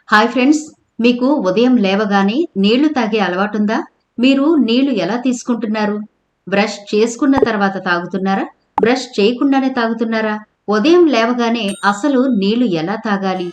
Hi friends, మీకు ఉదయం లేవగానే నీళ్లు తాగే అలవాటుందా? మీరు నీళ్లు ఎలా తీసుకుంటున్నారు? బ్రష్ చేసుకున్న తర్వాత తాగుతున్నారా? బ్రష్ చేయకుండానే తాగుతున్నారా? ఉదయం లేవగానే అసలు నీళ్లు ఎలా తాగాలి?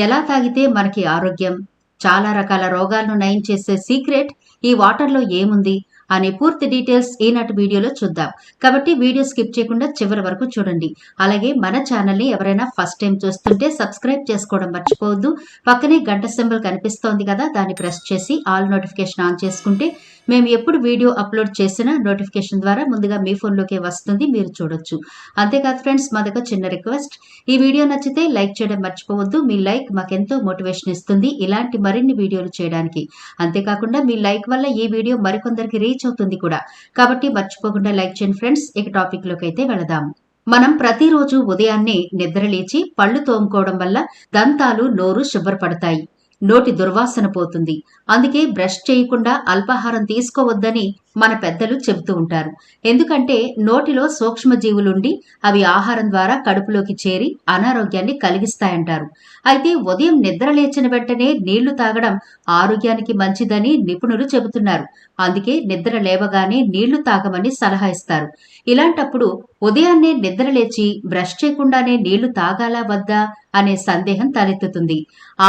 ఎలా తాగితే మనకి ఆరోగ్యం? చాలా రకాల రోగాలను నయం చేసే సీక్రెట్ ఈ వాటర్‌లో ఏముంది? అనే పూర్తి డీటెయిల్స్ ఈనాటి వీడియోలో చూద్దాం. కాబట్టి వీడియో స్కిప్ చేయకుండా చివరి వరకు చూడండి. అలాగే మన ఛానల్‌ని ఎవరైనా ఫస్ట్ టైం చూస్తుంటే సబ్స్క్రైబ్ చేసుకోవడం మర్చిపోవద్దు. పక్కనే గంట సింబల్ కనిపిస్తోంది కదా, దాన్ని ప్రెస్ చేసి ఆల్ నోటిఫికేషన్ ఆన్ చేసుకుంటే మేము ఎప్పుడు వీడియో అప్లోడ్ చేసినా నోటిఫికేషన్ ద్వారా ముందుగా మీ ఫోన్లోకే వస్తుంది, మీరు చూడొచ్చు. అంతేకాదు ఫ్రెండ్స్, మాదొక చిన్న రిక్వెస్ట్, ఈ వీడియో నచ్చితే లైక్ చేయడం మర్చిపోవద్దు. మీ లైక్ మాకెంతో మోటివేషన్ ఇస్తుంది ఇలాంటి మరిన్ని వీడియోలు చేయడానికి. అంతేకాకుండా మీ లైక్ వల్ల ఈ వీడియో మరికొందరికి రీచ్ అవుతుంది కూడా. కాబట్టి మర్చిపోకుండా లైక్ చేయండి ఫ్రెండ్స్. ఇక టాపిక్ లోకి అయితే వెళదాం. మనం ప్రతిరోజు ఉదయాన్నే నిద్రలేచి పళ్ళు తోముకోవడం వల్ల దంతాలు, నోరు శుభ్రపడతాయి. నోటి దుర్వాసన పోతుంది. అందుకే బ్రష్ చేయకుండా అల్పాహారం తీసుకోవద్దని మన పెద్దలు చెబుతూ ఉంటారు. ఎందుకంటే నోటిలో సూక్ష్మజీవులుండి అవి ఆహారం ద్వారా కడుపులోకి చేరి అనారోగ్యాన్ని కలిగిస్తాయంటారు. అయితే ఉదయం నిద్ర లేచిన వెంటనే నీళ్లు తాగడం ఆరోగ్యానికి మంచిదని నిపుణులు చెబుతున్నారు. అందుకే నిద్ర లేవగానే నీళ్లు తాగమని సలహా ఇస్తారు. ఇలాంటప్పుడు ఉదయాన్నే నిద్రలేచి బ్రష్ చేయకుండానే నీళ్లు తాగాలా వద్దా అనే సందేహం తలెత్తుతుంది.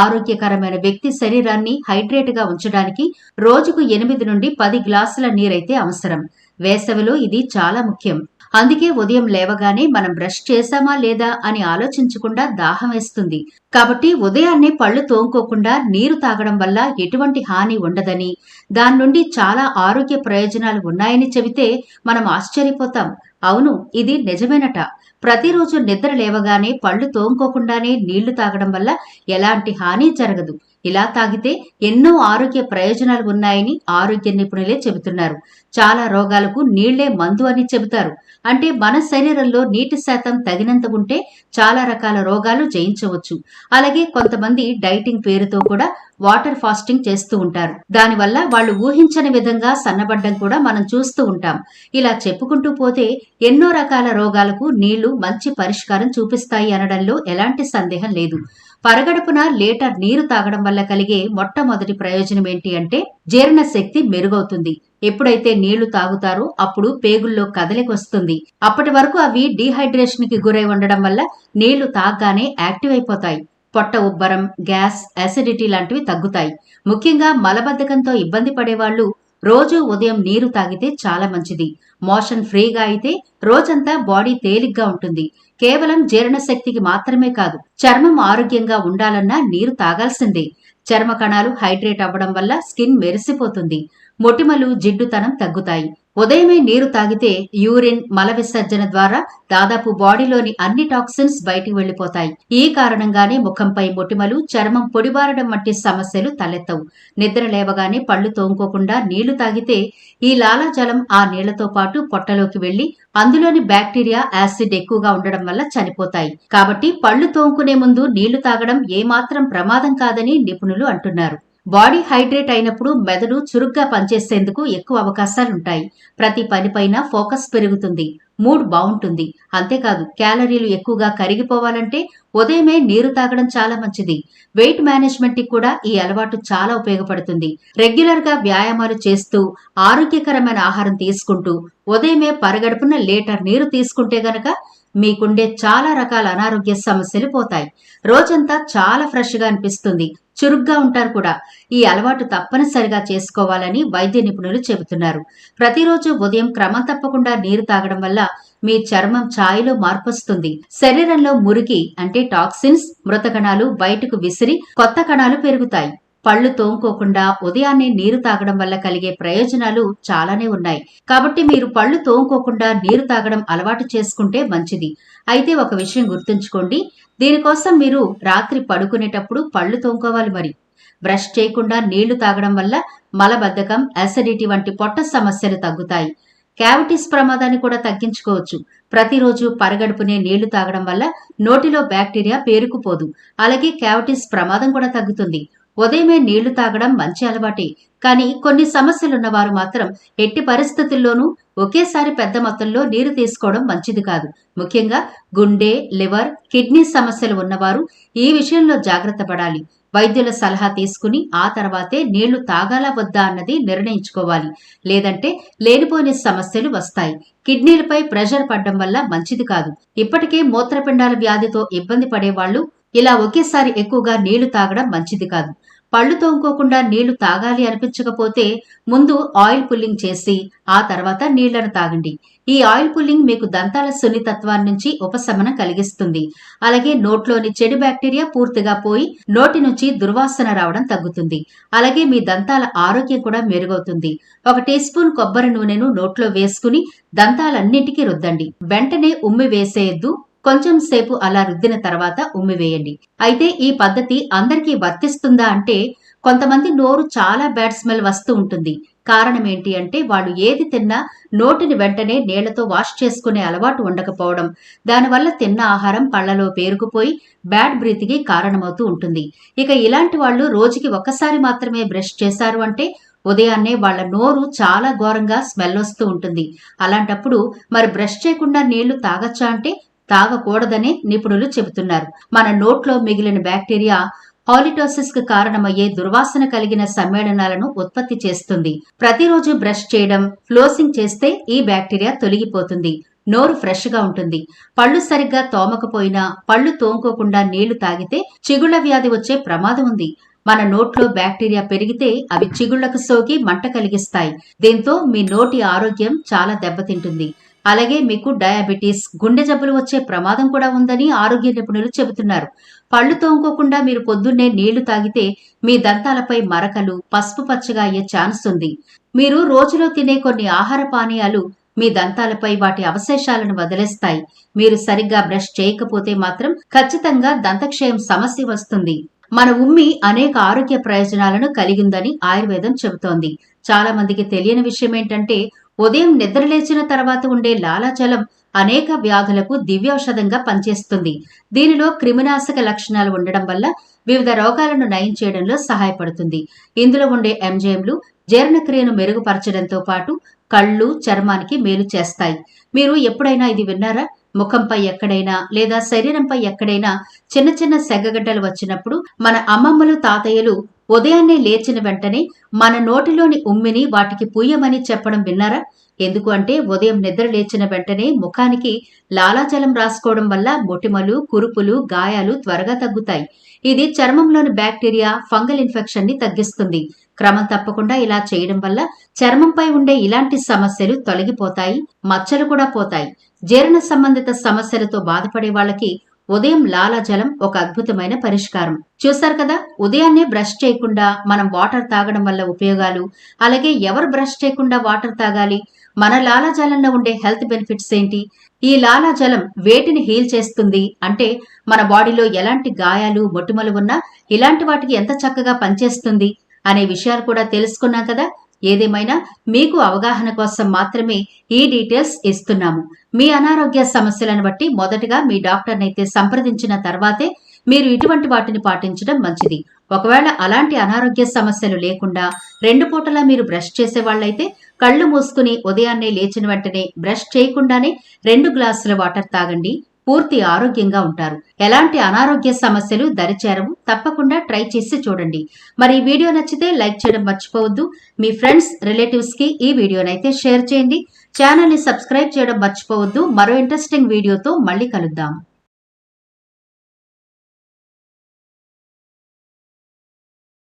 ఆరోగ్యకరమైన వ్యక్తి శరీరాన్ని హైడ్రేట్ గా ఉంచడానికి రోజుకు 8 నుండి 10 గ్లాసుల నీరైతే అవసరం. వేసవిలో ఇది చాలా ముఖ్యం. అందుకే ఉదయం లేవగానే మనం బ్రష్ చేశామా లేదా అని ఆలోచించకుండా దాహం వేస్తుంది. కాబట్టి ఉదయాన్నే పళ్ళు తోముకోకుండా నీరు తాగడం వల్ల ఎటువంటి హాని ఉండదని, దాని నుండి చాలా ఆరోగ్య ప్రయోజనాలు ఉన్నాయని చెబితే మనం ఆశ్చర్యపోతాం. అవును, ఇది నిజమేనట. ప్రతిరోజు నిద్ర లేవగానే పళ్ళు తోముకోకుండానే నీళ్లు తాగడం వల్ల ఎలాంటి హాని జరగదు. ఇలా తాగితే ఎన్నో ఆరోగ్య ప్రయోజనాలు ఉన్నాయని ఆరోగ్య నిపుణులే చెబుతున్నారు. చాలా రోగాలకు నీళ్లే మందు అని చెబుతారు. అంటే మన శరీరంలో నీటి శాతం తగినంత ఉంటే చాలా రకాల రోగాలు జయించవచ్చు. అలాగే కొంతమంది డైటింగ్ పేరుతో కూడా వాటర్ ఫాస్టింగ్ చేస్తూ ఉంటారు. దానివల్ల వాళ్ళు ఊహించని విధంగా సన్నబడ్డం కూడా మనం చూస్తూ ఉంటాం. ఇలా చెప్పుకుంటూ పోతే ఎన్నో రకాల రోగాలకు నీళ్లు మంచి పరిష్కారం చూపిస్తాయి అనడంలో ఎలాంటి సందేహం లేదు. పరగడుపున లీటర్ నీరు తాగడం వల్ల కలిగే మొట్టమొదటి ప్రయోజనం ఏంటి అంటే జీర్ణశక్తి మెరుగవుతుంది. ఎప్పుడైతే నీళ్లు తాగుతారో అప్పుడు పేగుల్లో కదలిక వస్తుంది. అప్పటి వరకు అవి డీహైడ్రేషన్ కి గురై ఉండడం వల్ల నీళ్లు తాగగానే యాక్టివ్ అయిపోతాయి. పొట్ట ఉబ్బరం, గ్యాస్, అసిడిటీ లాంటివి తగ్గుతాయి. ముఖ్యంగా మలబద్ధకంతో ఇబ్బంది పడేవాళ్లు రోజు ఉదయం నీరు తాగితే చాలా మంచిది. మోషన్ ఫ్రీగా అయితే రోజంతా బాడీ తేలిగ్గా ఉంటుంది. కేవలం జీర్ణశక్తికి మాత్రమే కాదు, చర్మం ఆరోగ్యంగా ఉండాలన్నా నీరు తాగాల్సిందే. చర్మ కణాలు హైడ్రేట్ అవ్వడం వల్ల స్కిన్ మెరిసిపోతుంది. మొటిమలు, జిడ్డుతనం తగ్గుతాయి. ఉదయమే నీరు తాగితే యూరిన్, మల విసర్జన ద్వారా దాదాపు బాడీలోని అన్ని టాక్సిన్స్ బయటికి వెళ్లిపోతాయి. ఈ కారణంగానే ముఖంపై మొటిమలు, చర్మం పొడిబారడం వంటి సమస్యలు తలెత్తవు. నిద్ర లేవగానే పళ్ళు తోముకోకుండా నీళ్లు తాగితే ఈ లాలాజలం ఆ నీళ్లతో పాటు పొట్టలోకి వెళ్లి అందులోని బ్యాక్టీరియా, యాసిడ్ ఎక్కువగా ఉండడం వల్ల చనిపోతాయి. కాబట్టి పళ్ళు తోముకునే ముందు నీళ్లు తాగడం ఏమాత్రం ప్రమాదం కాదని నిపుణులు అంటున్నారు. బాడీ హైడ్రేట్ అయినప్పుడు మెదడు చురుగ్గా పనిచేసేందుకు ఎక్కువ అవకాశాలుంటాయి. ప్రతి పనిపైన ఫోకస్ పెరుగుతుంది. మూడ్ బావుంటుంది. అంతేకాదు, క్యాలరీలు ఎక్కువగా కరిగిపోవాలంటే ఉదయమే నీరు తాగడం చాలా మంచిది. వెయిట్ మేనేజ్మెంట్ కి కూడా ఈ అలవాటు చాలా ఉపయోగపడుతుంది. రెగ్యులర్ గా వ్యాయామాలు చేస్తూ, ఆరోగ్యకరమైన ఆహారం తీసుకుంటూ ఉదయమే పరగడుపున లీటర్ నీరు తీసుకుంటే గనక మీకుండే చాలా రకాల అనారోగ్య సమస్యలు పోతాయి. రోజంతా చాలా ఫ్రెష్ గా అనిపిస్తుంది. చురుగ్గా ఉంటారు కూడా. ఈ అలవాటు తప్పనిసరిగా చేసుకోవాలని వైద్య నిపుణులు చెబుతున్నారు. ప్రతిరోజు ఉదయం క్రమం తప్పకుండా నీరు తాగడం వల్ల మీ చర్మం ఛాయలో మార్పొస్తుంది. శరీరంలో మురికి అంటే టాక్సిన్స్, మృత కణాలు బయటకు విసిరి కొత్త కణాలు పెరుగుతాయి. పళ్ళు తోముకోకుండా ఉదయాన్నే నీరు తాగడం వల్ల కలిగే ప్రయోజనాలు చాలానే ఉన్నాయి. కాబట్టి మీరు పళ్ళు తోముకోకుండా నీరు తాగడం అలవాటు చేసుకుంటే మంచిది. అయితే ఒక విషయం గుర్తుంచుకోండి, దీనికోసం మీరు రాత్రి పడుకునేటప్పుడు పళ్ళు తోముకోవాలి మరి. బ్రష్ చేయకుండా నీళ్లు తాగడం వల్ల మలబద్ధకం, అసిడిటీ వంటి పొట్ట సమస్యలు తగ్గుతాయి. క్యావిటీస్ ప్రమాదాన్ని కూడా తగ్గించుకోవచ్చు. ప్రతిరోజు పరగడుపునే నీళ్లు తాగడం వల్ల నోటిలో బ్యాక్టీరియా పేరుకుపోదు. అలాగే క్యావిటీస్ ప్రమాదం కూడా తగ్గుతుంది. ఉదయమే నీళ్లు తాగడం మంచి అలవాటే. కానీ కొన్ని సమస్యలున్న వారు మాత్రం ఎట్టి పరిస్థితుల్లోనూ ఒకేసారి పెద్ద మొత్తంలో నీరు తీసుకోవడం మంచిది కాదు. ముఖ్యంగా గుండె, లివర్, కిడ్నీ సమస్యలు ఉన్నవారు ఈ విషయంలో జాగ్రత్త పడాలి. వైద్యుల సలహా తీసుకుని ఆ తర్వాతే నీళ్లు తాగాలా వద్దా అన్నది నిర్ణయించుకోవాలి. లేదంటే లేనిపోని సమస్యలు వస్తాయి. కిడ్నీలపై ప్రెషర్ పడ్డం వల్ల మంచిది కాదు. ఇప్పటికే మూత్రపిండాల వ్యాధితో ఇబ్బంది పడేవాళ్లు ఇలా ఒకేసారి ఎక్కువగా నీళ్లు తాగడం మంచిది కాదు. పళ్ళు తోముకోకుండా నీళ్లు తాగాలి అనిపించకపోతే ముందు ఆయిల్ పుల్లింగ్ చేసి ఆ తర్వాత నీళ్లను తాగండి. ఈ ఆయిల్ పుల్లింగ్ మీకు దంతాల సున్నితత్వాన్ని నుంచి ఉపశమనం కలిగిస్తుంది. అలాగే నోట్లోని చెడు బ్యాక్టీరియా పూర్తిగా పోయి నోటి నుంచి దుర్వాసన రావడం తగ్గుతుంది. అలాగే మీ దంతాల ఆరోగ్యం కూడా మెరుగవుతుంది. 1 టీ స్పూన్ కొబ్బరి నూనెను నోట్లో వేసుకుని దంతాలన్నింటికీ రుద్దండి. వెంటనే ఉమ్మి వేసేయద్దు. కొంచెం సేపు అలా రుద్దిన తర్వాత ఉమ్మివేయండి. అయితే ఈ పద్ధతి అందరికీ వర్తిస్తుందా అంటే కొంతమంది నోరు చాలా బ్యాడ్ స్మెల్ వస్తూ ఉంటుంది. కారణం ఏంటి అంటే వాళ్ళు ఏది తిన్నా నోటిని వెంటనే నీళ్లతో వాష్ చేసుకునే అలవాటు ఉండకపోవడం, దానివల్ల తిన్న ఆహారం పళ్లలో పేరుకుపోయి బ్యాడ్ బ్రీత్కి కారణమవుతూ ఉంటుంది. ఇక ఇలాంటి వాళ్ళు రోజుకి ఒక్కసారి మాత్రమే బ్రష్ చేశారు అంటే ఉదయాన్నే వాళ్ల నోరు చాలా ఘోరంగా స్మెల్ వస్తూ ఉంటుంది. అలాంటప్పుడు మరి బ్రష్ చేయకుండా నీళ్లు తాగచ్చా అంటే తాగకూడదనే నిపుణులు చెబుతున్నారు. మన నోట్లో మిగిలిన బ్యాక్టీరియా హాలిటోసిస్ కు కారణమయ్యే దుర్వాసన కలిగిన సమ్మేళనాలను ఉత్పత్తి చేస్తుంది. ప్రతిరోజు బ్రష్ చేయడం, ఫ్లోసింగ్ చేస్తే ఈ బ్యాక్టీరియా తొలగిపోతుంది. నోరు ఫ్రెష్ గా ఉంటుంది. పళ్ళు సరిగ్గా తోమకపోయినా పళ్ళు తోముకోకుండా నీళ్లు తాగితే చిగుళ్ల వ్యాధి వచ్చే ప్రమాదం ఉంది. మన నోట్లో బ్యాక్టీరియా పెరిగితే అవి చిగుళ్లకు సోకి మంట కలిగిస్తాయి. దీంతో మీ నోటి ఆరోగ్యం చాలా దెబ్బతింటుంది. అలాగే మీకు డయాబెటీస్, గుండె జబ్బులు వచ్చే ప్రమాదం కూడా ఉందని ఆరోగ్య నిపుణులు చెబుతున్నారు. పళ్ళు తోముకోకుండా మీరు పొద్దున్నే నీళ్లు తాగితే మీ దంతాలపై మరకలు, పసుపు పచ్చగా అయ్యే ఛాన్స్ ఉంది. మీరు రోజులో తినే కొన్ని ఆహార పానీయాలు మీ దంతాలపై వాటి అవశేషాలను వదిలేస్తాయి. మీరు సరిగ్గా బ్రష్ చేయకపోతే మాత్రం ఖచ్చితంగా దంతక్షయం సమస్య వస్తుంది. మన ఉమ్మి అనేక ఆరోగ్య ప్రయోజనాలను కలిగిందని ఆయుర్వేదం చెబుతోంది. చాలా మందికి తెలియని విషయం ఏంటంటే ఉదయం నిద్రలేచిన తర్వాత ఉండే లాలాజలం అనేక వ్యాధులకు దివ్యౌషధంగా పనిచేస్తుంది. దీనిలో క్రిమినాశక లక్షణాలు ఉండడం వల్ల వివిధ రోగాలను నయం చేయడంలో సహాయపడుతుంది. ఇందులో ఉండే ఎంజైమ్లు జీర్ణక్రియను మెరుగుపరచడంతో పాటు కళ్ళు, చర్మానికి మేలు చేస్తాయి. మీరు ఎప్పుడైనా ఇది విన్నారా? ముఖంపై ఎక్కడైనా లేదా శరీరంపై ఎక్కడైనా చిన్న చిన్న సెగ్గగడ్డలు వచ్చినప్పుడు మన అమ్మమ్మలు, తాతయ్యలు ఉదయాన్నే లేచిన వెంటనే మన నోటిలోని ఉమ్మిని వాటికి పూయమని చెప్పడం విన్నారా? ఎందుకు అంటే ఉదయం నిద్ర లేచిన వెంటనే ముఖానికి లాలాజలం రాసుకోవడం వల్ల మొటిమలు, కురుపులు, గాయాలు త్వరగా తగ్గుతాయి. ఇది చర్మంలోని బ్యాక్టీరియా, ఫంగల్ ఇన్ఫెక్షన్ ని తగ్గిస్తుంది. క్రమం తప్పకుండా ఇలా చేయడం వల్ల చర్మంపై ఉండే ఇలాంటి సమస్యలు తొలగిపోతాయి, మచ్చలు కూడా పోతాయి. జీర్ణ సంబంధిత సమస్యలతో బాధపడే వాళ్ళకి ఉదయం లాలాజలం ఒక అద్భుతమైన పరిష్కారం. చూశారు కదా, ఉదయాన్నే బ్రష్ చేయకుండా మనం వాటర్ తాగడం వల్ల ఉపయోగాలు, అలాగే ఎవరు బ్రష్ చేయకుండా వాటర్ తాగాలి, మన లాలాజలంలో ఉండే హెల్త్ బెనిఫిట్స్ ఏంటి, ఈ లాలాజలం వేటిని హీల్ చేస్తుంది అంటే మన బాడీలో ఎలాంటి గాయాలు, మొటిమలు ఉన్నా ఇలాంటి వాటికి ఎంత చక్కగా పనిచేస్తుంది అనే విషయాలు కూడా తెలుసుకున్నాం కదా. ఏదేమైనా మీకు అవగాహన కోసం మాత్రమే ఈ డీటెయిల్స్ ఇస్తున్నాము. మీ అనారోగ్య సమస్యలను బట్టి మొదటగా మీ డాక్టర్నైతే సంప్రదించిన తర్వాతే మీరు ఇటువంటి వాటిని పాటించడం మంచిది. ఒకవేళ అలాంటి అనారోగ్య సమస్యలు లేకుండా 2 పూటలా మీరు బ్రష్ చేసేవాళ్లైతే కళ్ళు మూసుకుని ఉదయాన్నే లేచిన వెంటనే బ్రష్ చేయకుండానే 2 గ్లాసుల వాటర్ తాగండి. పూర్తి ఆరోగ్యంగా ఉంటారు. ఎలాంటి అనారోగ్య సమస్యలు దరిచేరవు. తప్పకుండా ట్రై చేసి చూడండి. మరి ఈ వీడియో నచ్చితే లైక్ చేయడం మర్చిపోవద్దు. మీ ఫ్రెండ్స్, రిలేటివ్స్ కి ఈ వీడియోనైతే షేర్ చేయండి. ఛానల్ ని సబ్స్క్రైబ్ చేయడం మర్చిపోవద్దు. మరో ఇంట్రెస్టింగ్ వీడియోతో మళ్ళీ కలుద్దాం.